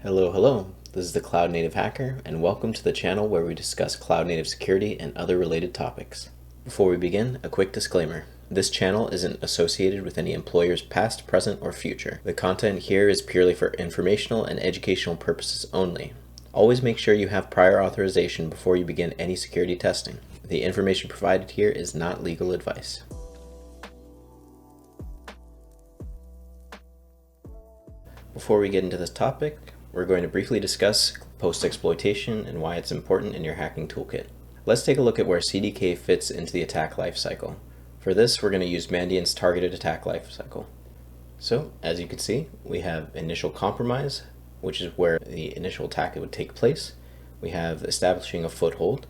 Hello. This is the Cloud Native Hacker, and welcome to the channel where we discuss cloud native security and other related topics. Before we begin, a quick disclaimer. This channel isn't associated with any employers past, present, or future. The content here is purely for informational and educational purposes only. Always make sure you have prior authorization before you begin any security testing. The information provided here is not legal advice. Before we get into this topic, we're going to briefly discuss post-exploitation and why it's important in your hacking toolkit. Let's take a look at where CDK fits into the attack lifecycle. For this, we're going to use Mandiant's targeted attack lifecycle. So, as you can see, we have initial compromise, which is where the initial attack would take place. We have establishing a foothold.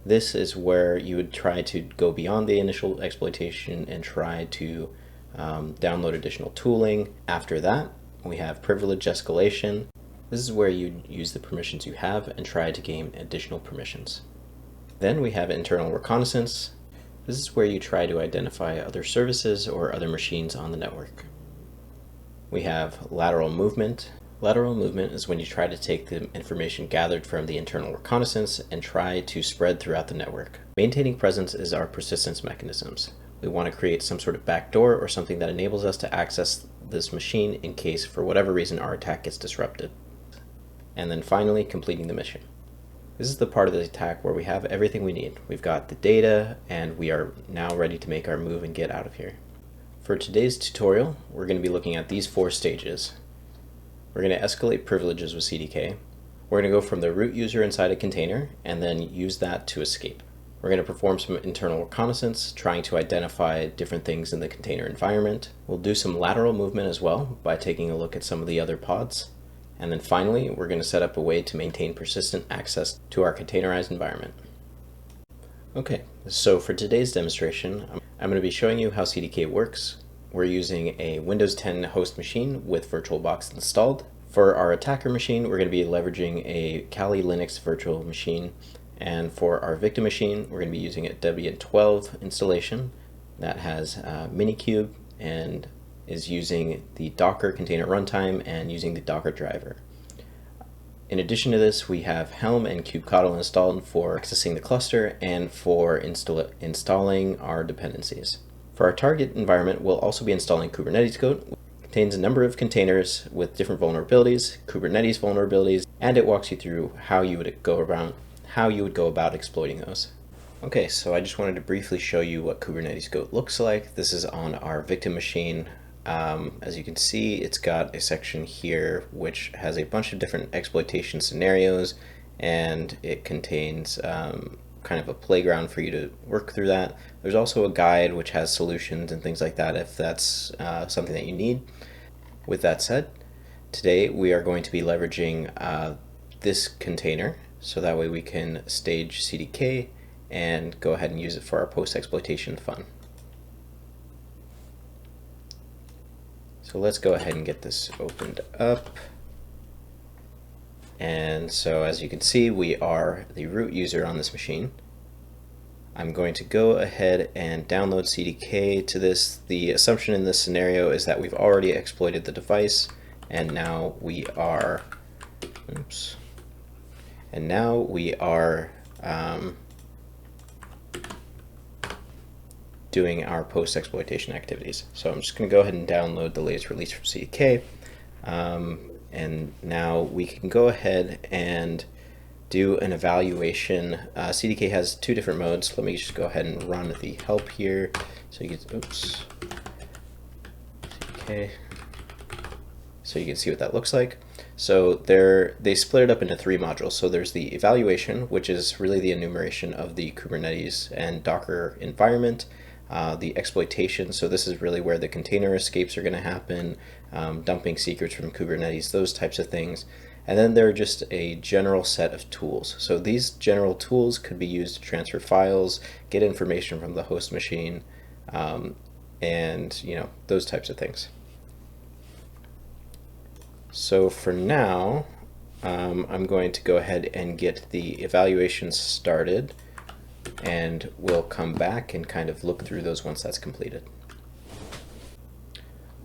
This is where you would try to go beyond the initial exploitation and try to download additional tooling. After that, we have privilege escalation. This is where you use the permissions you have and try to gain additional permissions. Then we have internal reconnaissance. This is where you try to identify other services or other machines on the network. We have lateral movement. Lateral movement is when you try to take the information gathered from the internal reconnaissance and try to spread throughout the network. Maintaining presence is our persistence mechanisms. We want to create some sort of backdoor or something that enables us to access this machine in case for whatever reason our attack gets disrupted. And then finally, completing the mission. This is the part of the attack where we have everything we need. We've got the data and we are now ready to make our move and get out of here. For today's tutorial, we're going to be looking at these 4 stages. We're going to escalate privileges with CDK. We're going to go from the root user inside a container and then use that to escape. We're going to perform some internal reconnaissance, trying to identify different things in the container environment. We'll do some lateral movement as well by taking a look at some of the other pods. And then finally, we're going to set up a way to maintain persistent access to our containerized environment. Okay, so for today's demonstration, I'm going to be showing you how CDK works. We're using a Windows 10 host machine with VirtualBox installed. For our attacker machine, we're going to be leveraging a Kali Linux virtual machine. And for our victim machine, we're going to be using a Debian 12 installation that has Minikube and is using the Docker container runtime and using the Docker driver. In addition to this, we have Helm and kubectl installed for accessing the cluster and for installing our dependencies. For our target environment, we'll also be installing Kubernetes code. It contains a number of containers with different vulnerabilities, Kubernetes vulnerabilities, and it walks you through how you would go about exploiting those. Okay, so I just wanted to briefly show you what Kubernetes Goat looks like. This is on our victim machine. As you can see, it's got a section here which has a bunch of different exploitation scenarios, and it contains kind of a playground for you to work through that. There's also a guide which has solutions and things like that if that's something that you need. With that said, today we are going to be leveraging this container, so that way we can stage CDK and go ahead and use it for our post-exploitation fun. So let's go ahead and get this opened up. And so as you can see, we are the root user on this machine. I'm going to go ahead and download CDK to this. The assumption in this scenario is that we've already exploited the device, and now we are, doing our post-exploitation activities. So I'm just going to go ahead and download the latest release from CDK. And now we can go ahead and do an evaluation. CDK has 2 different modes. Let me just go ahead and run the help here. So you can, CDK. So you can see what that looks like. So they split it up into 3 modules. So there's the evaluation, which is really the enumeration of the Kubernetes and Docker environment. The exploitation, so this is really where the container escapes are going to happen, dumping secrets from Kubernetes, those types of things. And then there are just a general set of tools. So these general tools could be used to transfer files, get information from the host machine, and those types of things. So for now, I'm going to go ahead and get the evaluation started, and we'll come back and kind of look through those once that's completed.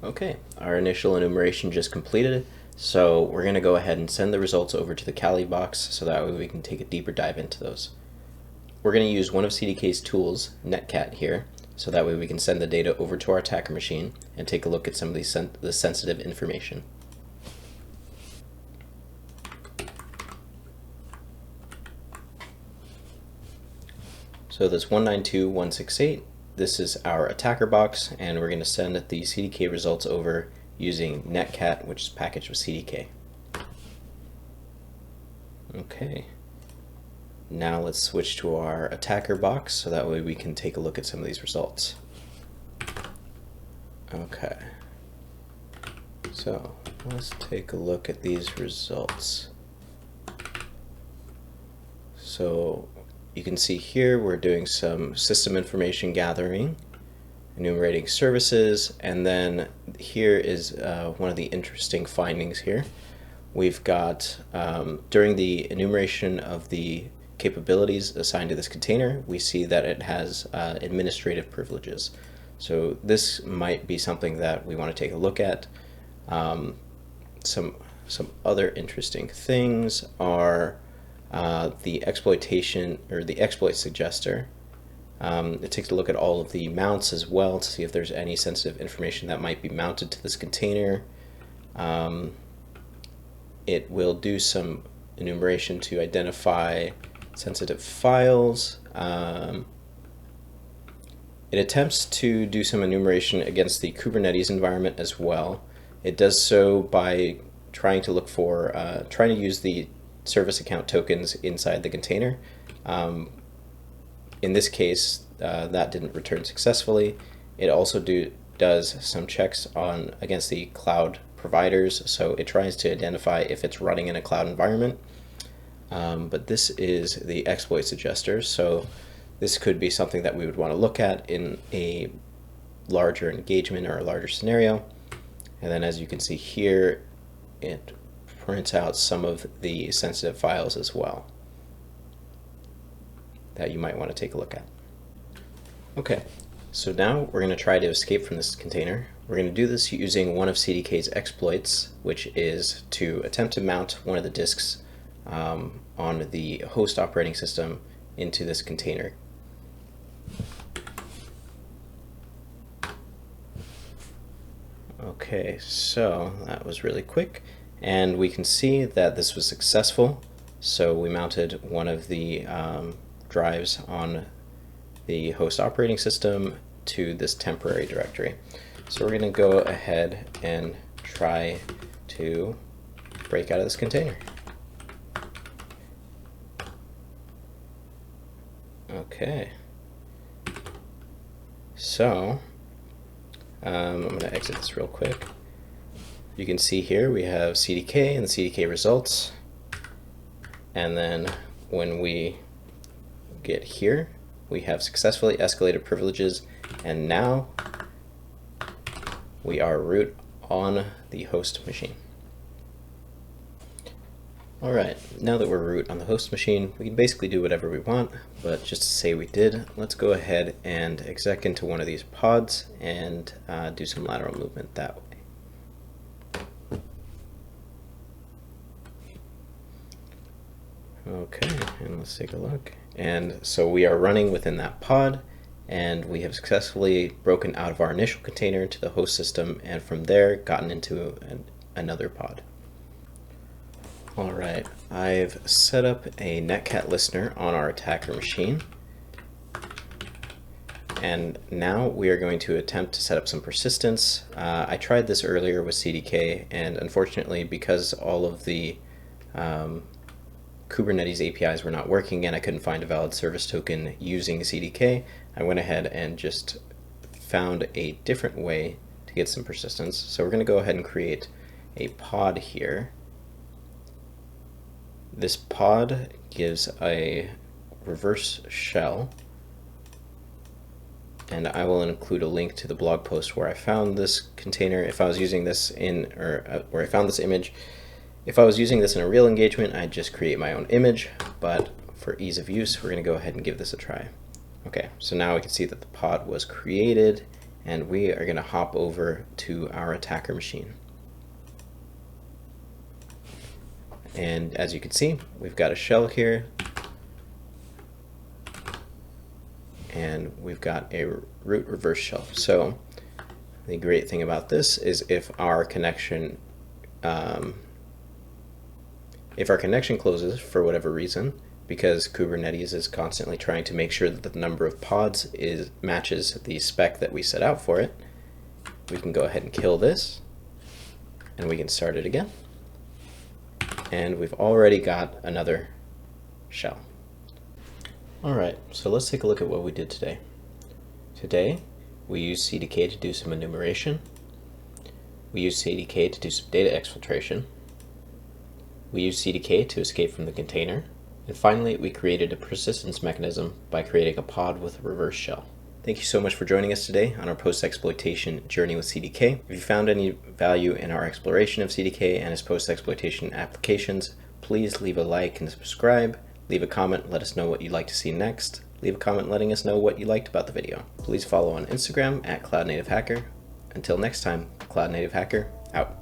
Okay, our initial enumeration just completed. So we're going to go ahead and send the results over to the Kali box so that way we can take a deeper dive into those. We're going to use one of CDK's tools, netcat here, so that way we can send the data over to our attacker machine and take a look at some of the sensitive information. So this 192.168, this is our attacker box, and we're going to send the CDK results over using netcat, which is packaged with CDK. Okay. Now let's switch to our attacker box so that way we can take a look at some of these results. Okay. So let's take a look at these results. So you can see here we're doing some system information gathering, enumerating services, and then here is one of the interesting findings here. We've got, during the enumeration of the capabilities assigned to this container, we see that it has administrative privileges. So this might be something that we want to take a look at. Some other interesting things are the exploitation, or the exploit suggester. It takes a look at all of the mounts as well to see if there's any sensitive information that might be mounted to this container. It will do some enumeration to identify sensitive files. It attempts to do some enumeration against the Kubernetes environment as well. It does so by trying to look for, trying to use the service account tokens inside the container. In this case, that didn't return successfully. It also does some checks against the cloud providers, so it tries to identify if it's running in a cloud environment. But this is the exploit suggester, so this could be something that we would want to look at in a larger engagement or a larger scenario. And then as you can see here, it prints out some of the sensitive files as well that you might want to take a look at. Okay, so now we're going to try to escape from this container. We're going to do this using one of CDK's exploits, which is to attempt to mount one of the disks on the host operating system into this container. Okay, so that was really quick, and we can see that this was successful. So we mounted one of the drives on the host operating system to this temporary directory. So we're going to go ahead and try to break out of this container. Okay, so I'm going to exit this real quick. You can see here we have CDK and the CDK results, and then when we get here we have successfully escalated privileges, and now we are root on the host machine. Alright, now that we're root on the host machine, we can basically do whatever we want, but just to say we did, let's go ahead and exec into one of these pods and do some lateral movement that way. Okay, and let's take a look. And so we are running within that pod, and we have successfully broken out of our initial container to the host system, and from there gotten into another pod. Alright, I've set up a netcat listener on our attacker machine, and now we are going to attempt to set up some persistence. I tried this earlier with CDK, and unfortunately, because all of the Kubernetes APIs were not working and I couldn't find a valid service token using CDK, I went ahead and just found a different way to get some persistence. So we're going to go ahead and create a pod here. This pod gives a reverse shell, and I will include a link to the blog post where I found this container. If I was using this where I found this image, if I was using this in a real engagement, I'd just create my own image, but for ease of use, we're going to go ahead and give this a try. Okay, so now we can see that the pod was created, and we are going to hop over to our attacker machine. And as you can see, we've got a shell here, and we've got a root reverse shell. So the great thing about this is if our connection closes for whatever reason, because Kubernetes is constantly trying to make sure that the number of pods matches the spec that we set out for it, we can go ahead and kill this, and we can start it again. And we've already got another shell. All right, so let's take a look at what we did today. Today, we used CDK to do some enumeration. We used CDK to do some data exfiltration. We used CDK to escape from the container. And finally, we created a persistence mechanism by creating a pod with a reverse shell. Thank you so much for joining us today on our post-exploitation journey with CDK. If you found any value in our exploration of CDK and its post-exploitation applications, please leave a like and subscribe. Leave a comment, let us know what you'd like to see next. Leave a comment letting us know what you liked about the video. Please follow on Instagram @CloudNativeHacker. Until next time, Cloud Native Hacker, out.